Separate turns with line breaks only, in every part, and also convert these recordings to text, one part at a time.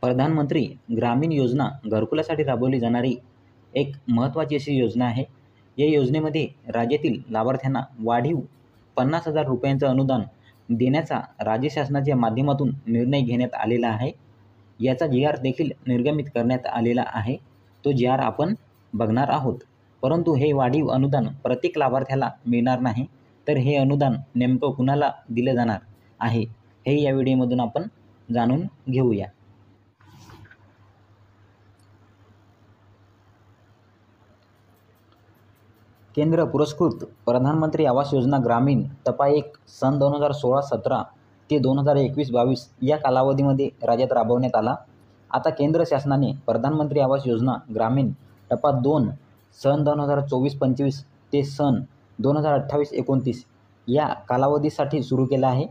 प्रधानमंत्री ग्रामीण योजना घरकुलासाठी राबवली जाणारी एक महत्त्वाची अशी योजना आहे. या योजनेमध्ये राज्यातील लाभार्थ्यांना वाढीव 50,000 रुपयांचं अनुदान देण्याचा राज्य शासनाच्या माध्यमातून निर्णय घेण्यात आलेला आहे. याचा जी.आर. देखील निर्गमित करण्यात आलेला आहे. तो जी.आर. आपण बघणार आहोत. परंतु हे वाढीव अनुदान प्रत्येक लाभार्थ्याला मिळणार नाही. तर हे अनुदान नेमकं कुणाला दिलं जाणार आहे हे या व्हिडिओमधून आपण जाणून घेऊया. केंद्र पुरस्कृत प्रधानमंत्री आवास योजना ग्रामीण टप्पा 1 सन 2016-17 ते 2021-22 या कालावधीमध्ये राज्यात राबवण्यात आला. आता केंद्र शासनाने प्रधानमंत्री आवास योजना ग्रामीण टप्पा 2 सन 2024-25 ते सन 2028-29 या कालावधीसाठी सुरू केला आहे.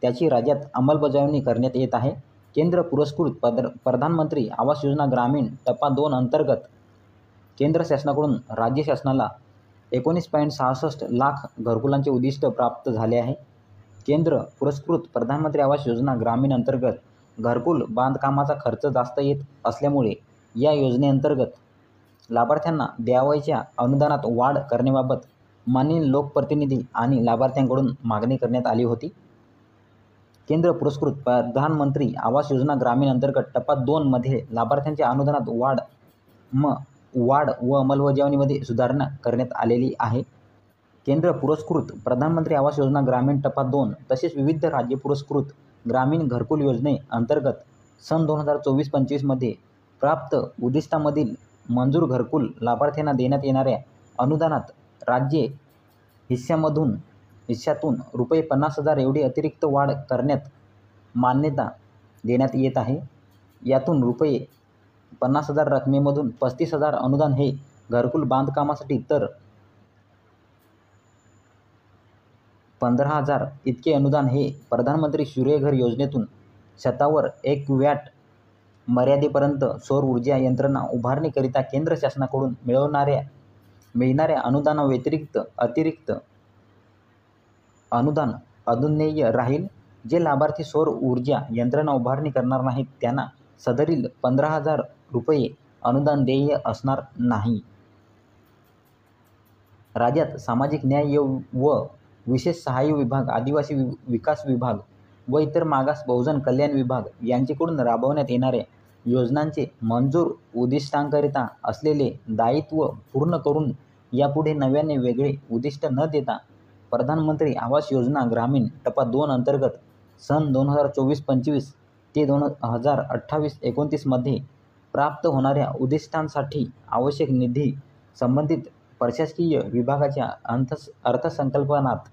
त्याची राज्यात अंमलबजावणी करण्यात येत आहे. केंद्र पुरस्कृत प्रधानमंत्री आवास योजना ग्रामीण टप्पा 2 अंतर्गत केंद्र शासनाकडून राज्य शासनाला 19.66 लाख घरकुलांचे उद्दिष्ट प्राप्त झाले आहे. केंद्र पुरस्कृत प्रधानमंत्री आवास योजना ग्रामीण अंतर्गत घरकुल बांधकामाचा खर्च जास्त येत असल्यामुळे या योजनेअंतर्गत लाभार्थ्यांना द्यावयाच्या अनुदानात वाढ करण्याबाबत माननीय लोकप्रतिनिधी आणि लाभार्थ्यांकडून मागणी करण्यात आली होती. केंद्र पुरस्कृत प्रधानमंत्री आवास योजना ग्रामीण अंतर्गत टप्पा 2 मध्ये लाभार्थ्यांच्या अनुदानात वाढ व अंमलबजावणीमध्ये सुधारणा करण्यात आलेली आहे. केंद्र पुरस्कृत प्रधानमंत्री आवास योजना ग्रामीण टप्पा 2 तसेच विविध राज्य पुरस्कृत ग्रामीण घरकुल योजने अंतर्गत सन 2024-25 मध्ये प्राप्त उद्दिष्टामधील मंजूर घरकुल लाभार्थ्यांना देण्यात येणाऱ्या अनुदानात राज्य हिश्श्यातून रुपये 50,000 एवढी अतिरिक्त वाढ करण्यात मान्यता देण्यात येत आहे. यातून रुपये 50,000 रकमेमधून 35,000 अनुदान हे घरकुल बांधकामासाठी तर 15,000 इतके अनुदान हे प्रधानमंत्री सूर्यघर योजनेतून छतावर 1 वॅट मर्यादेपर्यंत सौर ऊर्जा यंत्रणा उभारणीकरिता केंद्र शासनाकडून मिळणाऱ्या अनुदानाव्यतिरिक्त अतिरिक्त अनुदान अधूनदेय राहील. जे लाभार्थी सौर ऊर्जा यंत्रणा उभारणी करणार नाहीत त्यांना सदरील 15,000 रुपये अनुदान देय असणार नाही. राज्यात सामाजिक न्याय व विशेष सहाय्य विभाग, आदिवासी विकास विभाग व इतर मागास बहुजन कल्याण विभाग यांच्याकडून राबवण्यात येणाऱ्या योजनांचे मंजूर उद्दिष्टांकरिता असलेले दायित्व पूर्ण करून यापुढे नव्याने वेगळे उद्दिष्ट न देता प्रधानमंत्री आवास योजना ग्रामीण टप्पा 2 अंतर्गत सन 2024-25 ते 2028-29 मध्ये प्राप्त होणाऱ्या उद्दिष्टांसाठी आवश्यक निधी संबंधित प्रशासकीय विभागाच्या अर्थसंकल्पात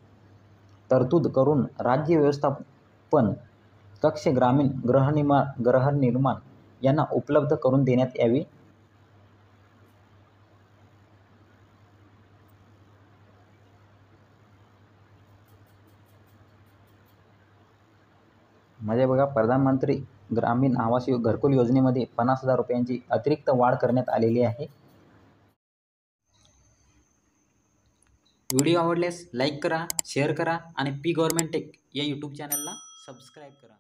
तरतूद करून राज्य व्यवस्थापन कक्ष ग्रामीण गृहनिर्माण यांना उपलब्ध करून देण्यात यावी. म्हणजे बघा, प्रधानमंत्री ग्रामीण आवास घरकुल योजनेमध्ये 50,000 रुपयांची अतिरिक्त वाढ करण्यात आलेली आहे. व्हिडिओ आवडल्यास लाईक करा, शेअर करा आणि पी गव्हर्नमेंट टेक या यूट्यूब चॅनलला सबस्क्राईब करा.